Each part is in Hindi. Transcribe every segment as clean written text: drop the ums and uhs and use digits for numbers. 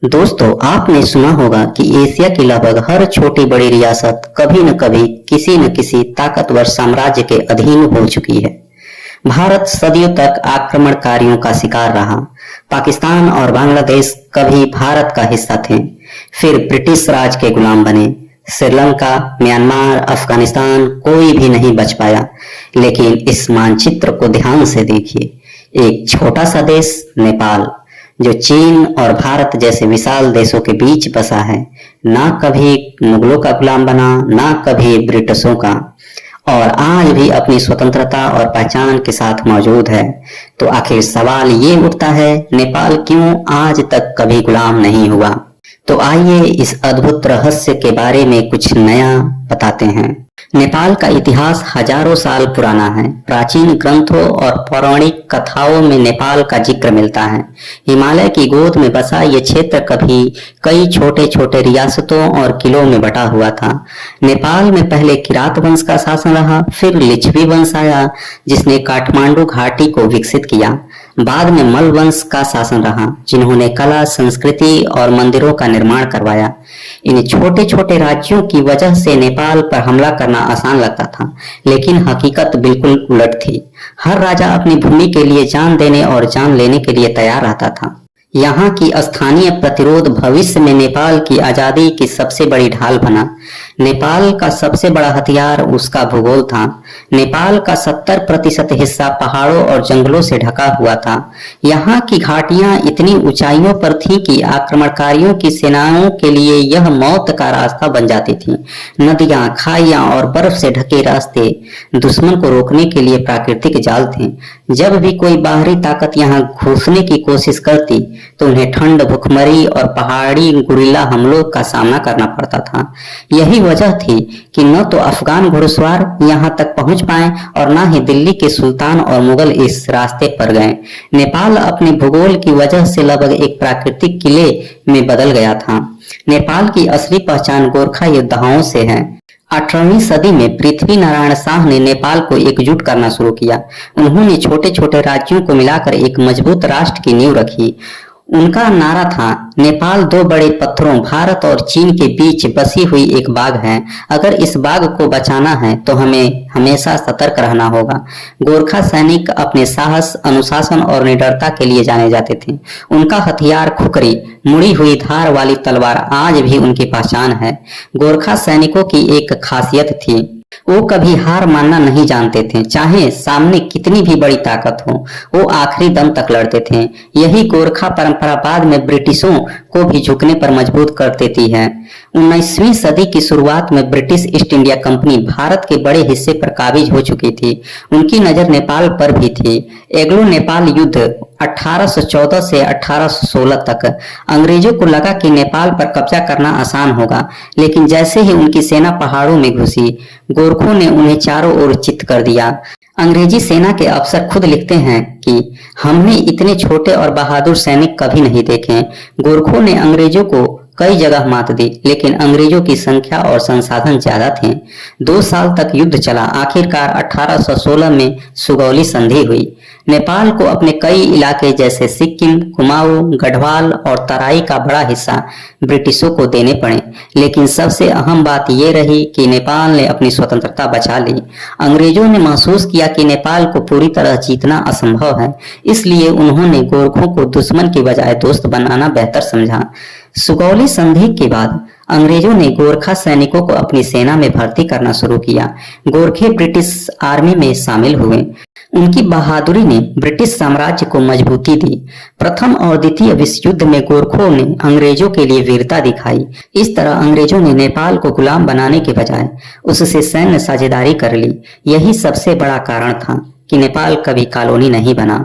दोस्तों, आपने सुना होगा कि एशिया की लगभग हर छोटी बड़ी रियासत कभी न कभी किसी न किसी ताकतवर साम्राज्य के अधीन हो चुकी है। भारत सदियों तक आक्रमणकारियों का शिकार रहा। पाकिस्तान और बांग्लादेश कभी भारत का हिस्सा थे, फिर ब्रिटिश राज के गुलाम बने। श्रीलंका, म्यांमार, अफगानिस्तान कोई भी नहीं बच पाया। लेकिन इस मानचित्र को ध्यान से देखिए, एक छोटा सा देश नेपाल, जो चीन और भारत जैसे विशाल देशों के बीच बसा है, ना कभी मुगलों का गुलाम बना, ना कभी ब्रिटिशों का, और आज भी अपनी स्वतंत्रता और पहचान के साथ मौजूद है। तो आखिर सवाल ये उठता है, नेपाल क्यों आज तक कभी गुलाम नहीं हुआ? तो आइए इस अद्भुत रहस्य के बारे में कुछ नया बताते हैं। नेपाल का इतिहास हजारों साल पुराना है। प्राचीन ग्रंथों और पौराणिक कथाओं में नेपाल का जिक्र मिलता है। हिमालय की गोद में बसा ये क्षेत्र कभी कई छोटे छोटे रियासतों और किलों में बटा हुआ था। नेपाल में पहले किरात वंश का शासन रहा, फिर लिच्छवी वंश आया जिसने काठमांडू घाटी को विकसित किया। बाद में मल वंश का शासन रहा, जिन्होंने कला, संस्कृति और मंदिरों का निर्माण करवाया। इन छोटे छोटे राज्यों की वजह से नेपाल पर हमला करना आसान लगता था, लेकिन हकीकत बिल्कुल उलट थी। हर राजा अपनी भूमि के लिए जान देने और जान लेने के लिए तैयार रहता था। यहाँ की स्थानीय प्रतिरोध भविष्य में नेपाल की आजादी की सबसे बड़ी ढाल बना। नेपाल का सबसे बड़ा हथियार उसका भूगोल था। नेपाल का 70% हिस्सा पहाड़ों और जंगलों से ढका हुआ था। यहाँ की घाटियां इतनी ऊंचाइयों पर थी कि आक्रमणकारियों की सेनाओं के लिए यह मौत का रास्ता बन जाती थी। नदियां, खाइयां और बर्फ से ढके रास्ते दुश्मन को रोकने के लिए प्राकृतिक जाल थे। जब भी कोई बाहरी ताकत यहाँ घुसने की कोशिश करती तो उन्हें ठंड, भुखमरी और पहाड़ी गुरिल्ला हमलों का सामना करना पड़ता था। यही वजह थी कि न तो अफगान घुड़सवार यहाँ तक पहुंच पाए और न ही दिल्ली के सुल्तान और मुगल इस रास्ते पर गए। नेपाल अपने भूगोल की वजह से लगभग एक प्राकृतिक किले में बदल गया था। नेपाल की असली पहचान गोरखा योद्धाओं से है। 18वीं सदी में पृथ्वी नारायण शाह ने नेपाल को एकजुट करना शुरू किया। उन्होंने छोटे छोटे राज्यों को मिलाकर एक मजबूत राष्ट्र की नींव रखी। उनका नारा था, नेपाल दो बड़े पत्थरों भारत और चीन के बीच बसी हुई एक बाग है। अगर इस बाग को बचाना है तो हमें हमेशा सतर्क रहना होगा। गोरखा सैनिक अपने साहस, अनुशासन और निडरता के लिए जाने जाते थे। उनका हथियार खुकरी, मुड़ी हुई धार वाली तलवार आज भी उनकी पहचान है। गोरखा सैनिकों की एक खासियत थी, वो कभी हार मानना नहीं जानते थे। चाहे सामने कितनी भी बड़ी ताकत हो, वो आखिरी दम तक लड़ते थे। यही गोरखा परंपरा बाद में ब्रिटिशों को भी झुकने पर मजबूर कर देती है। 19वीं सदी की शुरुआत में British east India company Bharat के बड़े हिस्से पर काबिज हो चुकी थी। उनकी नजर नेपाल पर भी थी। एग्लो नेपाल युद्ध 1814 से 1816 तक अंग्रेजों को लगा कि नेपाल पर कब्जा करना आसान होगा, लेकिन जैसे ही उनकी सेना पहाड़ों में घुसी, गोरखों ने उन्हें चारों ओर चित्त कर दिया। अंग्रेजी सेना के अफसर खुद लिखते हैं कि हमने इतने छोटे और बहादुर सैनिक कभी नहीं देखे। गोरखों ने अंग्रेजों को कई जगह मात दी, लेकिन अंग्रेजों की संख्या और संसाधन ज्यादा थे। 2 साल तक युद्ध चला। आखिरकार 1816 में सुगौली संधि हुई। नेपाल को अपने कई इलाके जैसे सिक्किम, कुमाऊं, गढ़वाल और तराई का बड़ा हिस्सा ब्रिटिशों को देने पड़े, लेकिन सबसे अहम बात यह रही कि नेपाल ने अपनी स्वतंत्रता बचा ली। अंग्रेजों ने महसूस किया कि नेपाल को पूरी तरह जीतना असंभव है, इसलिए उन्होंने गोरखों को दुश्मन की बजाय दोस्त बनाना बेहतर समझा। सुगौली संधि के बाद अंग्रेजों ने गोरखा सैनिकों को अपनी सेना में भर्ती करना शुरू किया। गोरखे ब्रिटिश आर्मी में शामिल हुए। उनकी बहादुरी ने ब्रिटिश साम्राज्य को मजबूती दी। प्रथम और द्वितीय विश्व युद्ध में गोरखों ने अंग्रेजों के लिए वीरता दिखाई। इस तरह अंग्रेजों ने नेपाल को गुलाम बनाने के बजाय उससे सैन्य साझेदारी कर ली। यही सबसे बड़ा कारण था कि नेपाल कभी कॉलोनी नहीं बना।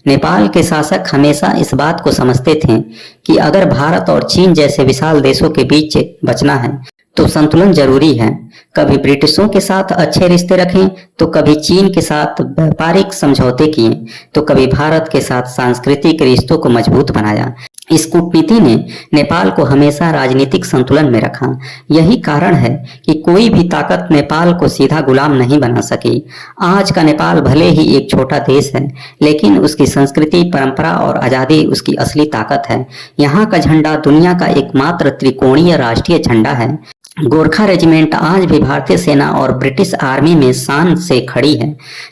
नेपाल के शासक हमेशा इस बात को समझते थे कि अगर भारत और चीन जैसे विशाल देशों के बीच बचना है तो संतुलन जरूरी है। कभी ब्रिटिशों के साथ अच्छे रिश्ते रखें तो कभी चीन के साथ व्यापारिक समझौते किए तो कभी भारत के साथ सांस्कृतिक रिश्तों को मजबूत बनाया। इस कूटनीति ने नेपाल को हमेशा राजनीतिक संतुलन में रखा। यही कारण है कि कोई भी ताकत नेपाल को सीधा गुलाम नहीं बना सकी। आज का नेपाल भले ही एक छोटा देश है, लेकिन उसकी संस्कृति, परंपरा और आजादी उसकी असली ताकत है। यहाँ का झंडा दुनिया का एकमात्र त्रिकोणीय राष्ट्रीय झंडा है। गोरखा रेजिमेंट आज भी भारतीय सेना और ब्रिटिश आर्मी में शान से खड़ी है।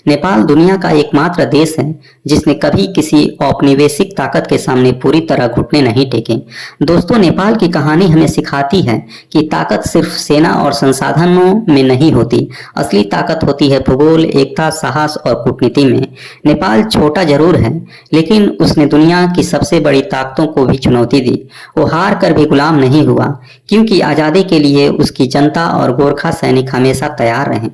नेपाल दुनिया का एकमात्र देश है जिसने कभी किसी औपनिवेशिक ताकत के सामने पूरी तरह घुटने नहीं टेके। दोस्तों, नेपाल की कहानी हमें सिखाती है कि ताकत सिर्फ सेना और संसाधनों में नहीं होती, असली ताकत होती है भूगोल, एकता, साहस और कूटनीति में। नेपाल छोटा जरूर है, लेकिन उसने दुनिया की सबसे बड़ी ताकतों को भी चुनौती दी। वो हार कर भी गुलाम नहीं हुआ, क्योंकि आजादी के लिए उसकी जनता और गोरखा सैनिक हमेशा तैयार रहे।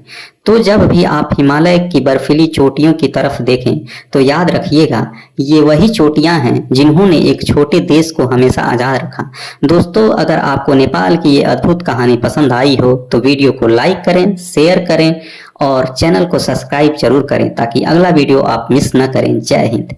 तो जब भी आप हिमालय की बर्फीली चोटियों की तरफ देखें तो याद रखिएगा, ये वही चोटियां हैं जिन्होंने एक छोटे देश को हमेशा आजाद रखा। दोस्तों, अगर आपको नेपाल की ये अद्भुत कहानी पसंद आई हो तो वीडियो को लाइक करें, शेयर करें और चैनल को सब्सक्राइब जरूर करें ताकि अगला वीडियो आप मिस न करें। जय हिंद।